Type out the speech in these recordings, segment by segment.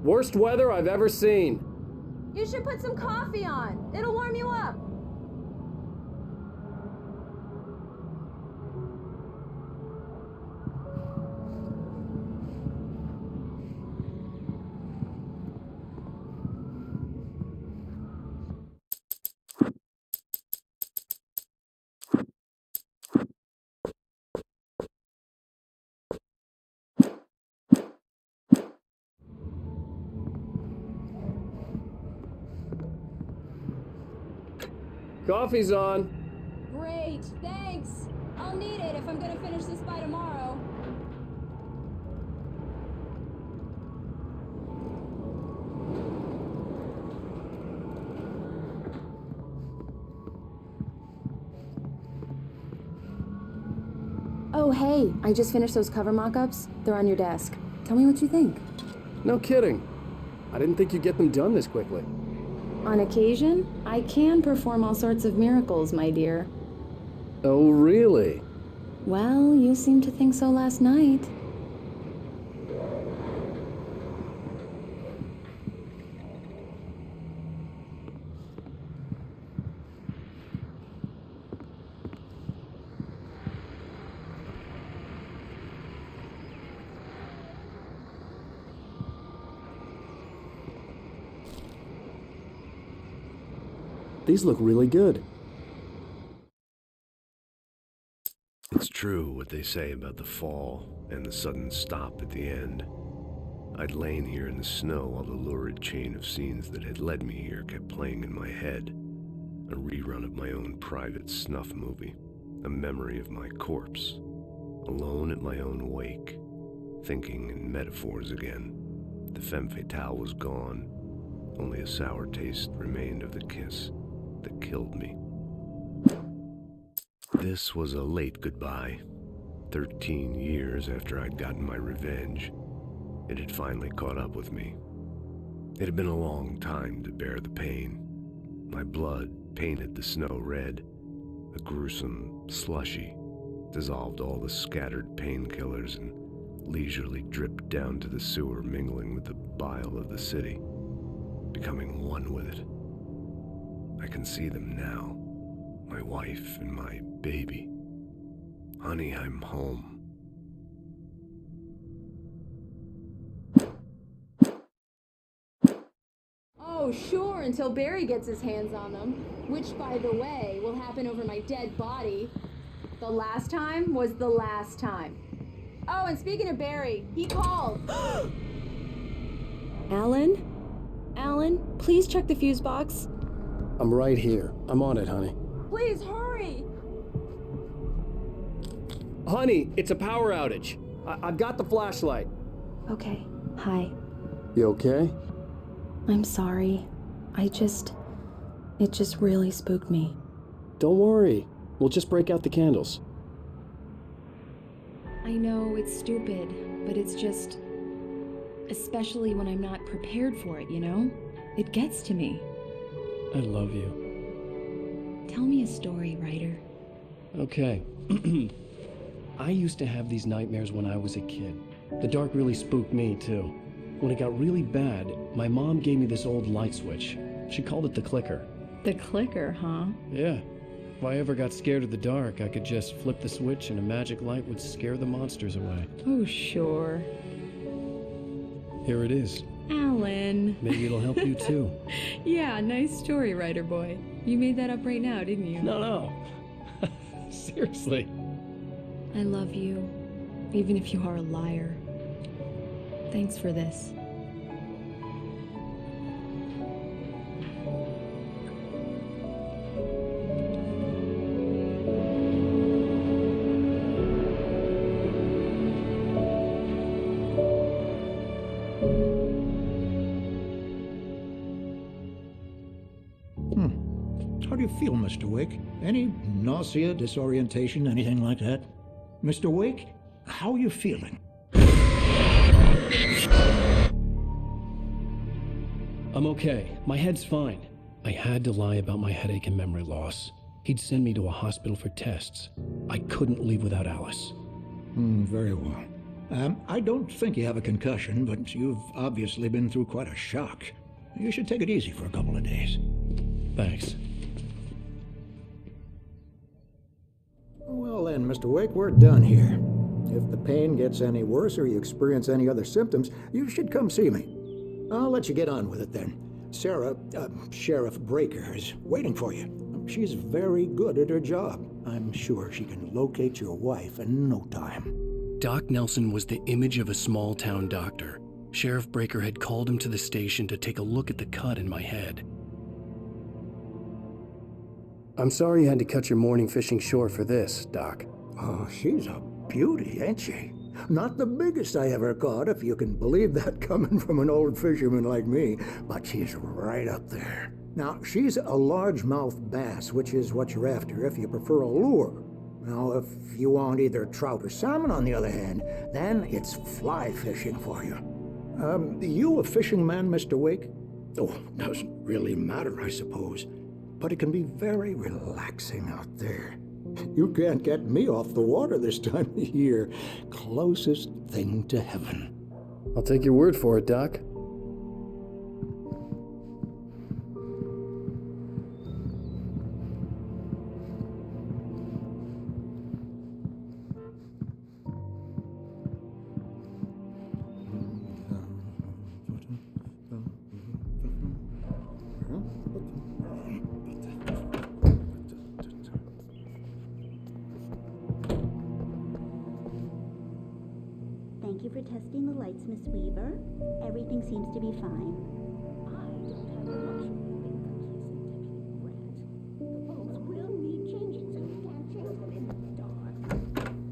Worst weather I've ever seen. You should put some coffee on. It'll warm you up. Coffee's on. Great, thanks. I'll need it if I'm gonna finish this by tomorrow. Oh, hey, I just finished those cover mock-ups. They're on your desk. Tell me what you think. No kidding. I didn't think you'd get them done this quickly. On occasion, I can perform all sorts of miracles, my dear. Oh, really? Well, you seemed to think so last night. These look really good. It's true what they say about the fall and the sudden stop at the end. I'd lain here in the snow while the lurid chain of scenes that had led me here kept playing in my head. A rerun of my own private snuff movie, a memory of my corpse, alone at my own wake, thinking in metaphors again. The femme fatale was gone, only a sour taste remained of the kiss that killed me. This was a late goodbye. 13 years after I'd gotten my revenge, it had finally caught up with me. It had been a long time to bear the pain. My blood painted the snow red. A gruesome slushy dissolved all the scattered painkillers and leisurely dripped down to the sewer, mingling with the bile of the city, becoming one with it. I can see them now, my wife and my baby. Honey, I'm home. Oh, sure, until Barry gets his hands on them. Which, by the way, will happen over my dead body. The last time was the last time. Oh, and speaking of Barry, he called. Alan? Alan, please check the fuse box. I'm right here. I'm on it, honey. Please hurry! Honey, it's a power outage. I've got the flashlight. Okay, hi. You okay? I'm sorry. It just really spooked me. Don't worry. We'll just break out the candles. I know it's stupid, but it's just... especially when I'm not prepared for it, you know? It gets to me. I love you. Tell me a story, writer. Okay. I used to have these nightmares when I was a kid. The dark really spooked me, too. When it got really bad, my mom gave me this old light switch. She called it the clicker. The clicker, huh? Yeah. If I ever got scared of the dark, I could just flip the switch and a magic light would scare the monsters away. Oh, sure. Here it is. Alan. Maybe it'll help you, too. Yeah, nice story, writer boy. You made that up right now, didn't you? No. Seriously. I love you, even if you are a liar. Thanks for this. How do you feel, Mr. Wake? Any nausea, disorientation, anything like that? Mr. Wake, how are you feeling? I'm okay. My head's fine. I had to lie about my headache and memory loss. He'd send me to a hospital for tests. I couldn't leave without Alice. Very well. I don't think you have a concussion, but you've obviously been through quite a shock. You should take it easy for a couple of days. Thanks. Well then, Mr. Wake, we're done here. If the pain gets any worse or you experience any other symptoms, you should come see me. I'll let you get on with it then. Sarah, Sheriff Breaker, is waiting for you. She's very good at her job. I'm sure she can locate your wife in no time. Doc Nelson was the image of a small-town doctor. Sheriff Breaker had called him to the station to take a look at the cut in my head. I'm sorry you had to cut your morning fishing short for this, Doc. Oh, she's a beauty, ain't she? Not the biggest I ever caught, if you can believe that coming from an old fisherman like me, but she's right up there. Now, she's a largemouth bass, which is what you're after if you prefer a lure. Now, if you want either trout or salmon, on the other hand, then it's fly fishing for you. You a fishing man, Mr. Wake? Oh, doesn't really matter, I suppose. But it can be very relaxing out there. You can't get me off the water this time of year. Closest thing to heaven. I'll take your word for it, Doc. Thank you for testing the lights, Miss Weaver. Everything seems to be fine. I don't have the luxury of being complacent, Deputy Grant. The bulbs will need changing, so you can't change them in the dark.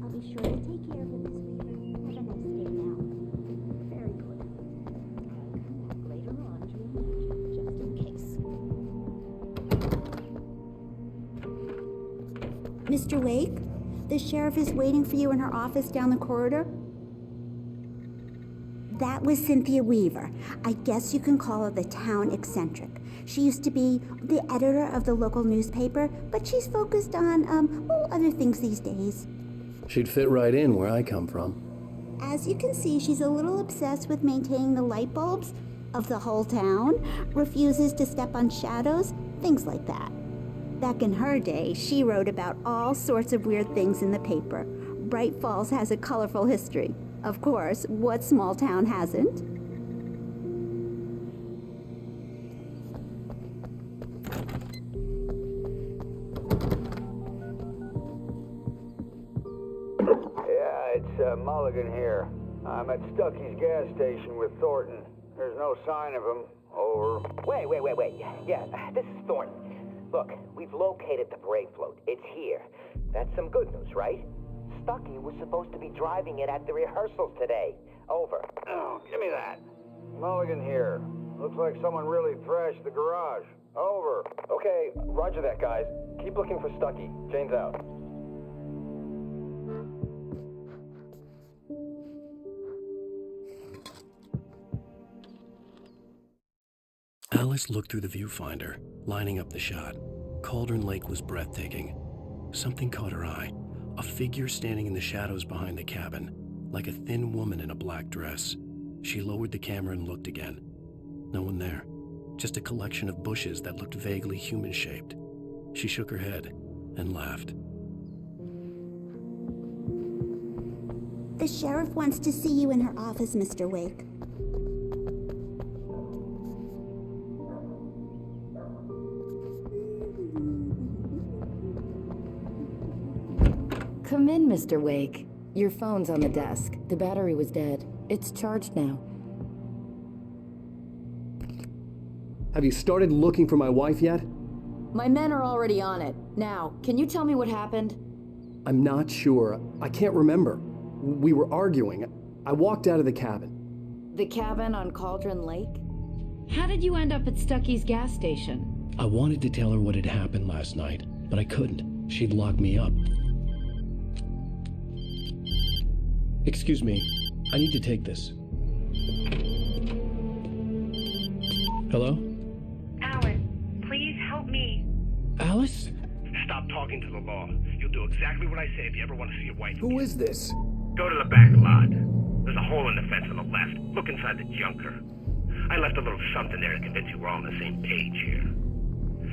I'll be sure to take care of it, Miss Weaver. Have a nice day now. Very good. I'll come back later on to remind you, just in case. Mr. Wake, the sheriff is waiting for you in her office down the corridor. That was Cynthia Weaver. I guess you can call her the town eccentric. She used to be the editor of the local newspaper, but she's focused on, other things these days. She'd fit right in where I come from. As you can see, she's a little obsessed with maintaining the light bulbs of the whole town, refuses to step on shadows, things like that. Back in her day, she wrote about all sorts of weird things in the paper. Bright Falls has a colorful history. Of course, what small town hasn't? Yeah, it's Mulligan here. I'm at Stucky's gas station with Thornton. There's no sign of him. Over. Wait. Yeah, this is Thornton. Look, we've located the Brave float. It's here. That's some good news, right? Stucky was supposed to be driving it at the rehearsals today. Over. Oh, give me that. Mulligan here. Looks like someone really thrashed the garage. Over. Okay, roger that, guys. Keep looking for Stucky. Jane's out. Alice looked through the viewfinder, lining up the shot. Cauldron Lake was breathtaking. Something caught her eye. A figure standing in the shadows behind the cabin, like a thin woman in a black dress. She lowered the camera and looked again. No one there. Just a collection of bushes that looked vaguely human-shaped. She shook her head and laughed. The sheriff wants to see you in her office, Mr. Wake. Come in, Mr. Wake. Your phone's on the desk. The battery was dead. It's charged now. Have you started looking for my wife yet? My men are already on it. Now, can you tell me what happened? I'm not sure. I can't remember. We were arguing. I walked out of the cabin. The cabin on Cauldron Lake? How did you end up at Stucky's gas station? I wanted to tell her what had happened last night, but I couldn't. She'd lock me up. Excuse me, I need to take this. Hello? Alice, please help me. Alice? Stop talking to the law. You'll do exactly what I say if you ever want to see your wife again. Who is this? Go to the back lot. There's a hole in the fence on the left. Look inside the junker. I left a little something there to convince you we're all on the same page here.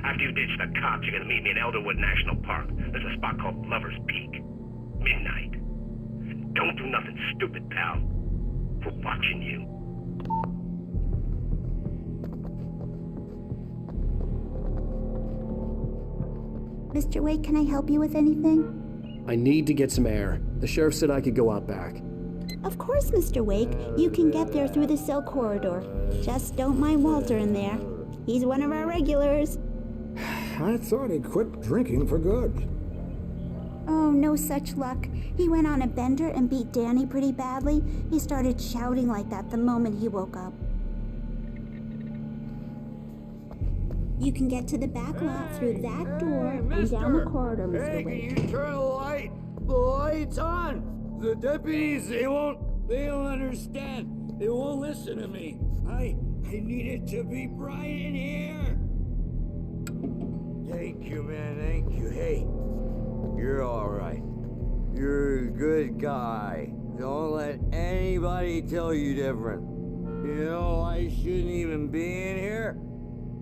After you ditch the cops, you're gonna meet me in Elderwood National Park. There's a spot called Lover's Peak. Midnight. Don't do nothing stupid, pal. We're watching you. Mr. Wake, can I help you with anything? I need to get some air. The sheriff said I could go out back. Of course, Mr. Wake. You can get there through the cell corridor. Just don't mind Walter in there. He's one of our regulars. I thought he quit drinking for good. Oh, no such luck. He went on a bender and beat Danny pretty badly. He started shouting like that the moment he woke up. You can get to the back lot through that door and down the corridor, Mr. Wake. Can you turn the lights on? The deputies, they don't understand. They won't listen to me. I need it to be bright in here. Thank you, man, thank you. Hey, you're all right. You're a good guy. Don't let anybody tell you different. You know, I shouldn't even be in here.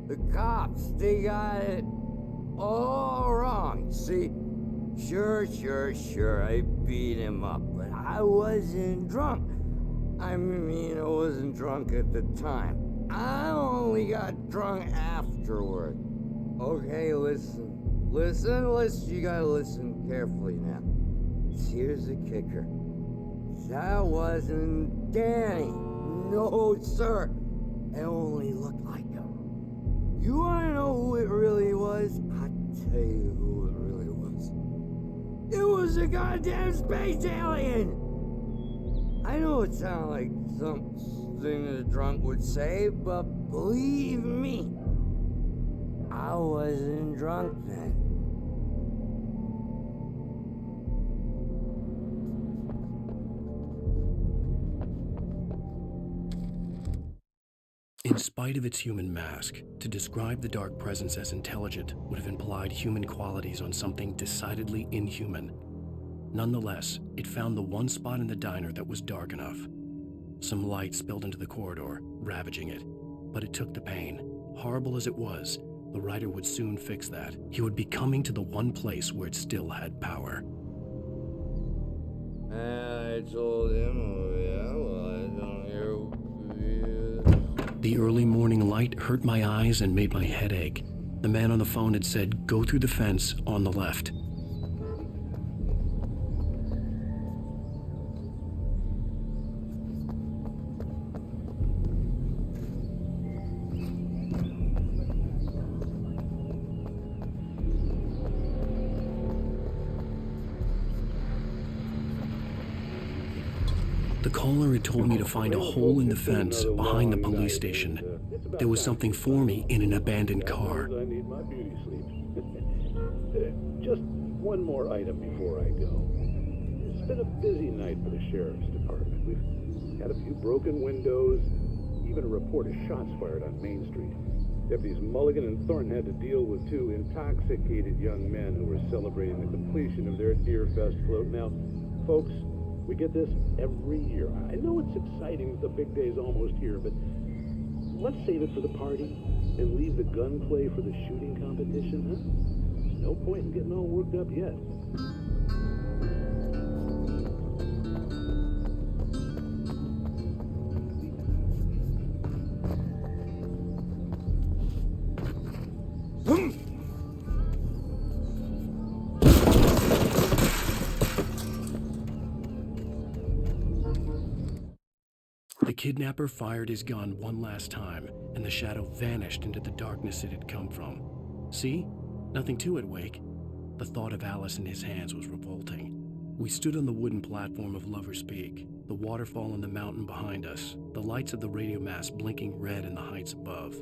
The cops, they got it all wrong. See, sure, I beat him up, but I wasn't drunk. I mean, I wasn't drunk at the time. I only got drunk afterward. Okay, listen, you gotta listen carefully now. Here's the kicker. That wasn't Danny. No, sir. It only looked like him. You wanna know who it really was? I'll tell you who it really was. It was a goddamn space alien! I know it sounds like something a drunk would say, but believe me, I wasn't drunk then. In spite of its human mask, to describe the dark presence as intelligent would have implied human qualities on something decidedly inhuman. Nonetheless, it found the one spot in the diner that was dark enough. Some light spilled into the corridor, ravaging it. But it took the pain. Horrible as it was, the writer would soon fix that. He would be coming to the one place where it still had power. I told him, I don't hear. The early morning light hurt my eyes and made my head ache. The man on the phone had said, "Go through the fence on the left." The caller had told me to find a hole in the fence behind the police station. There was something for me in an abandoned car. I need my beauty sleep. Just one more item before I go. It's been a busy night for the sheriff's department. We've had a few broken windows, even a report of shots fired on Main Street. Deputies Mulligan and Thornton had to deal with two intoxicated young men who were celebrating the completion of their Deer Fest float. Now, folks, we get this every year. I know it's exciting that the big day's almost here, but let's save it for the party and leave the gunplay for the shooting competition, huh? No point in getting all worked up yet. The kidnapper fired his gun one last time, and the shadow vanished into the darkness it had come from. See? Nothing to it, Wake. The thought of Alice in his hands was revolting. We stood on the wooden platform of Lover's Peak, the waterfall on the mountain behind us, the lights of the radio mast blinking red in the heights above.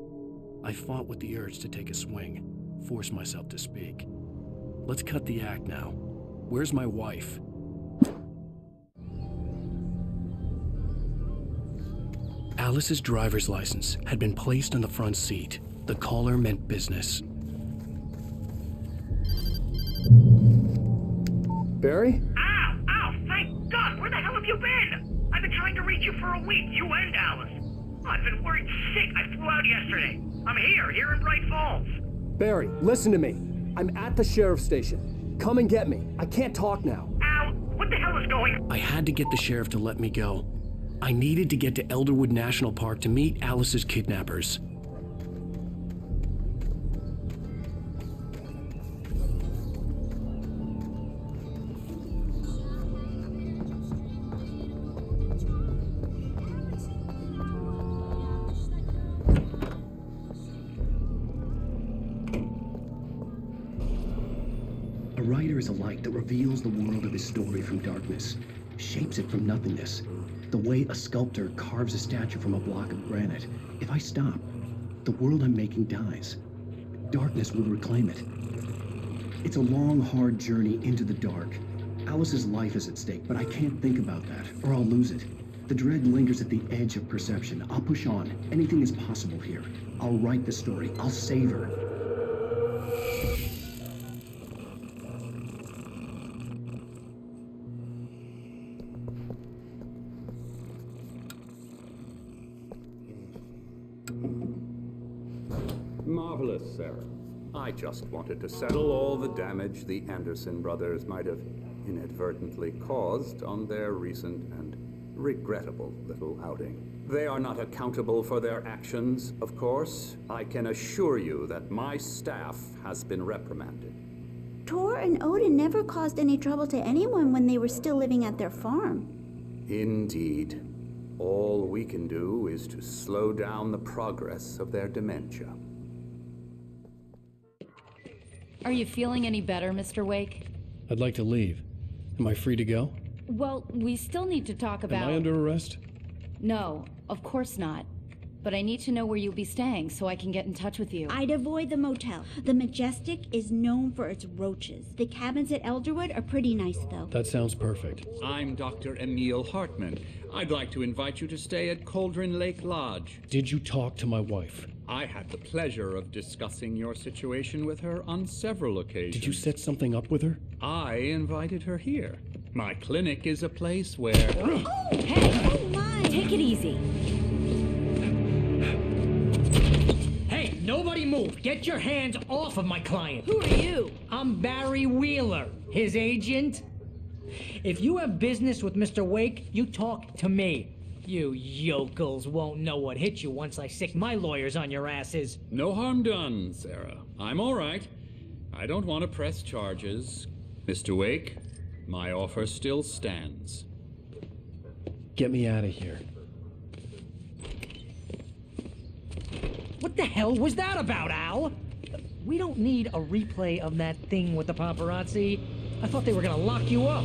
I fought with the urge to take a swing, force myself to speak. Let's cut the act now. Where's my wife? Alice's driver's license had been placed on the front seat. The caller meant business. Barry? Ow! Thank God! Where the hell have you been? I've been trying to reach you for a week, you and Alice. I've been worried sick. I flew out yesterday. I'm here in Bright Falls. Barry, listen to me. I'm at the sheriff's station. Come and get me. I can't talk now. Al, what the hell is going on? I had to get the sheriff to let me go. I needed to get to Elderwood National Park to meet Alice's kidnappers. A writer is a light that reveals the world of his story from darkness, shapes it from nothingness. The way a sculptor carves a statue from a block of granite. If I stop, the world I'm making dies. Darkness will reclaim it. It's a long, hard journey into the dark. Alice's life is at stake, but I can't think about that, or I'll lose it. The dread lingers at the edge of perception. I'll push on. Anything is possible here. I'll write the story. I'll save her. Marvelous, Sarah. I just wanted to settle all the damage the Anderson brothers might have inadvertently caused on their recent and regrettable little outing. They are not accountable for their actions, of course. I can assure you that my staff has been reprimanded. Tor and Odin never caused any trouble to anyone when they were still living at their farm. Indeed. All we can do is to slow down the progress of their dementia. Are you feeling any better, Mr. Wake? I'd like to leave. Am I free to go? Well, we still need to talk about... Am I under arrest? No, of course not. But I need to know where you'll be staying so I can get in touch with you. I'd avoid the motel. The Majestic is known for its roaches. The cabins at Elderwood are pretty nice, though. That sounds perfect. I'm Dr. Emil Hartman. I'd like to invite you to stay at Cauldron Lake Lodge. Did you talk to my wife? I had the pleasure of discussing your situation with her on several occasions. Did you set something up with her? I invited her here. My clinic is a place where... Oh, hey! Oh, my! Take it easy. Hey, nobody move! Get your hands off of my client! Who are you? I'm Barry Wheeler, his agent. If you have business with Mr. Wake, you talk to me. You yokels won't know what hit you once I sick my lawyers on your asses. No harm done, Sarah. I'm all right. I don't want to press charges. Mr. Wake, my offer still stands. Get me out of here. What the hell was that about, Al? We don't need a replay of that thing with the paparazzi. I thought they were gonna lock you up.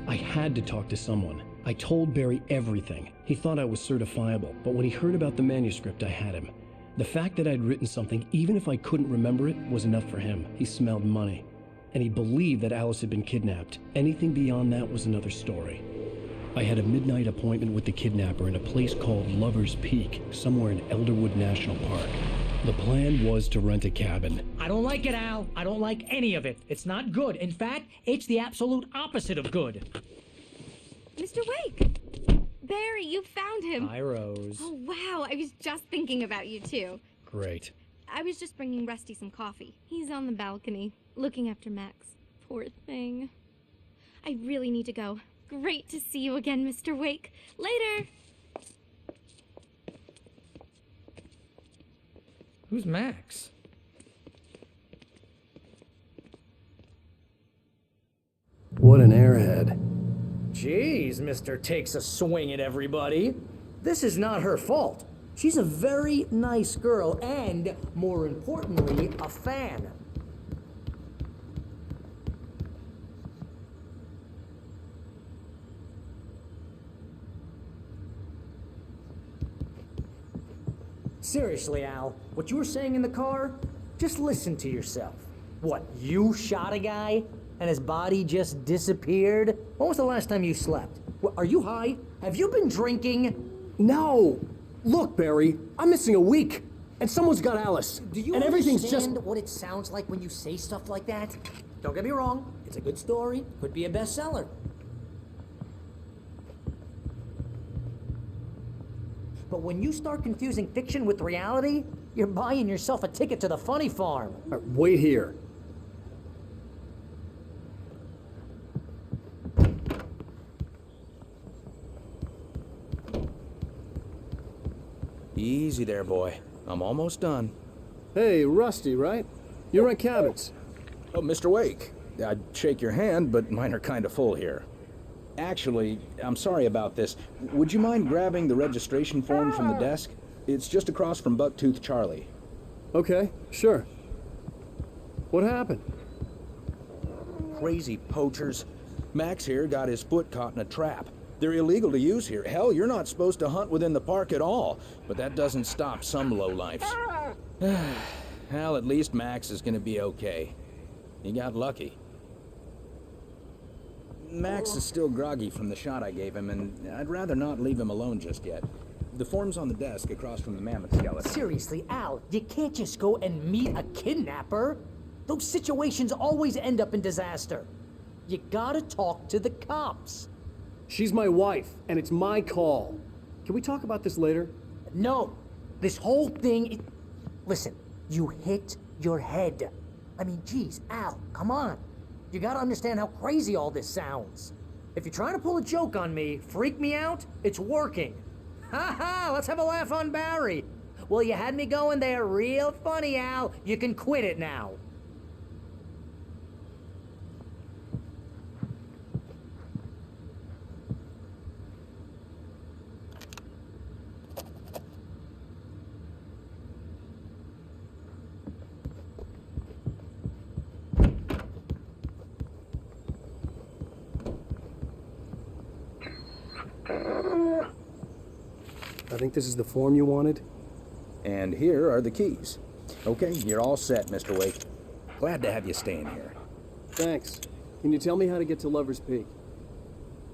I had to talk to someone. I told Barry everything. He thought I was certifiable, but when he heard about the manuscript, I had him. The fact that I'd written something, even if I couldn't remember it, was enough for him. He smelled money. And he believed that Alice had been kidnapped. Anything beyond that was another story. I had a midnight appointment with the kidnapper in a place called Lover's Peak, somewhere in Elderwood National Park. The plan was to rent a cabin. I don't like it, Al. I don't like any of it. It's not good. In fact, it's the absolute opposite of good. Mr. Wake! Barry, you found him. Hi, Rose. Oh, wow. I was just thinking about you, too. Great. I was just bringing Rusty some coffee. He's on the balcony, looking after Max. Poor thing. I really need to go. Great to see you again, Mr. Wake. Later! Who's Max? What an airhead. Jeez, Mr. Takes a swing at everybody. This is not her fault. She's a very nice girl and, more importantly, a fan. Seriously, Al, what you were saying in the car, just listen to yourself. What, you shot a guy and his body just disappeared? When was the last time you slept? What, are you high? Have you been drinking? No! Look, Barry, I'm missing a week, and someone's got Alice. Do you and everything's just... understand what it sounds like when you say stuff like that? Don't get me wrong, it's a good story, could be a bestseller. But when you start confusing fiction with reality, you're buying yourself a ticket to the funny farm. Wait here. Easy there, boy. I'm almost done. Hey, Rusty, right? You rent cabins. Oh, Mr. Wake. I'd shake your hand, but mine are kind of full here. Actually, I'm sorry about this. Would you mind grabbing the registration form from the desk? It's just across from Bucktooth Charlie. Okay, sure. What happened? Crazy poachers. Max here got his foot caught in a trap. They're illegal to use here. Hell, you're not supposed to hunt within the park at all. But that doesn't stop some lowlifes. Well, at least Max is gonna be okay. He got lucky. Max is still groggy from the shot I gave him, and I'd rather not leave him alone just yet. The form's on the desk across from the mammoth skeleton. Seriously, Al, you can't just go and meet a kidnapper. Those situations always end up in disaster. You gotta talk to the cops. She's my wife, and it's my call. Can we talk about this later? No. This whole thing... Listen, you hit your head. I mean, geez, Al, come on. You gotta understand how crazy all this sounds. If you're trying to pull a joke on me, freak me out, it's working. Ha ha, let's have a laugh on Barry. Well, you had me going there real funny, Al. You can quit it now. I think this is the form you wanted. And here are the keys. Okay, you're all set, Mr. Wake. Glad to have you staying here. Thanks. Can you tell me how to get to Lover's Peak?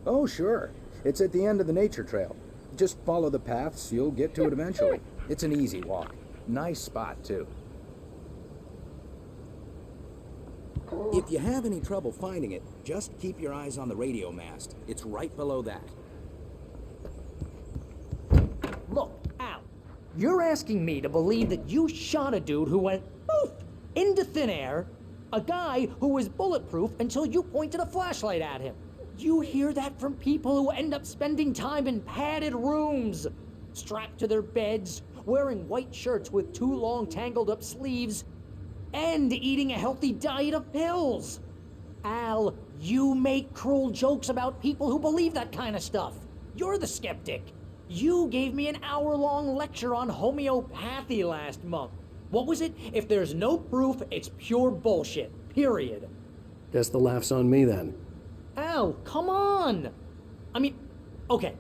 Oh, sure. It's at the end of the nature trail. Just follow the paths, you'll get to it eventually. It's an easy walk. Nice spot, too. If you have any trouble finding it, just keep your eyes on the radio mast. It's right below that. Look, Al, you're asking me to believe that you shot a dude who went poof into thin air, a guy who was bulletproof until you pointed a flashlight at him. You hear that from people who end up spending time in padded rooms, strapped to their beds, wearing white shirts with too long tangled up sleeves, and eating a healthy diet of pills. Al, you make cruel jokes about people who believe that kind of stuff. You're the skeptic. You gave me an hour-long lecture on homeopathy last month. What was it? If there's no proof, it's pure bullshit. Period. Guess the laugh's on me then. Al, come on! I mean, okay,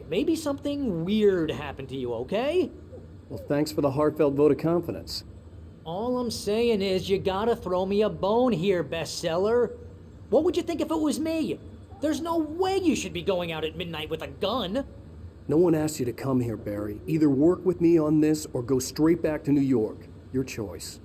maybe something weird happened to you, okay? Well, thanks for the heartfelt vote of confidence. All I'm saying is you gotta throw me a bone here, bestseller. What would you think if it was me? There's no way you should be going out at midnight with a gun. No one asked you to come here, Barry. Either work with me on this or go straight back to New York. Your choice.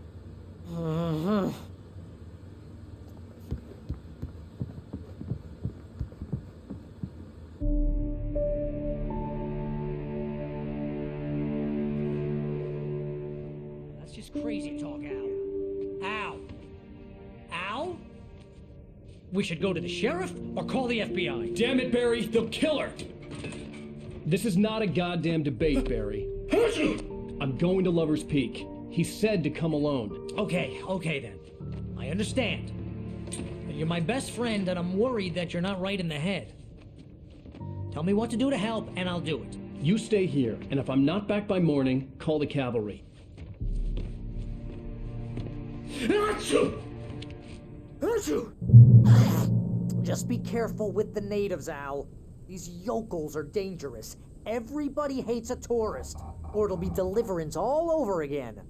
That's just crazy talk, Al. Al? Al? We should go to the sheriff or call the FBI. Damn it, Barry, they'll kill her! This is not a goddamn debate, Barry. I'm going to Lover's Peak. He said to come alone. Okay then. I understand. You're my best friend, and I'm worried that you're not right in the head. Tell me what to do to help, and I'll do it. You stay here, and if I'm not back by morning, call the cavalry. Just be careful with the natives, Al. These yokels are dangerous. Everybody hates a tourist, or it'll be Deliverance all over again.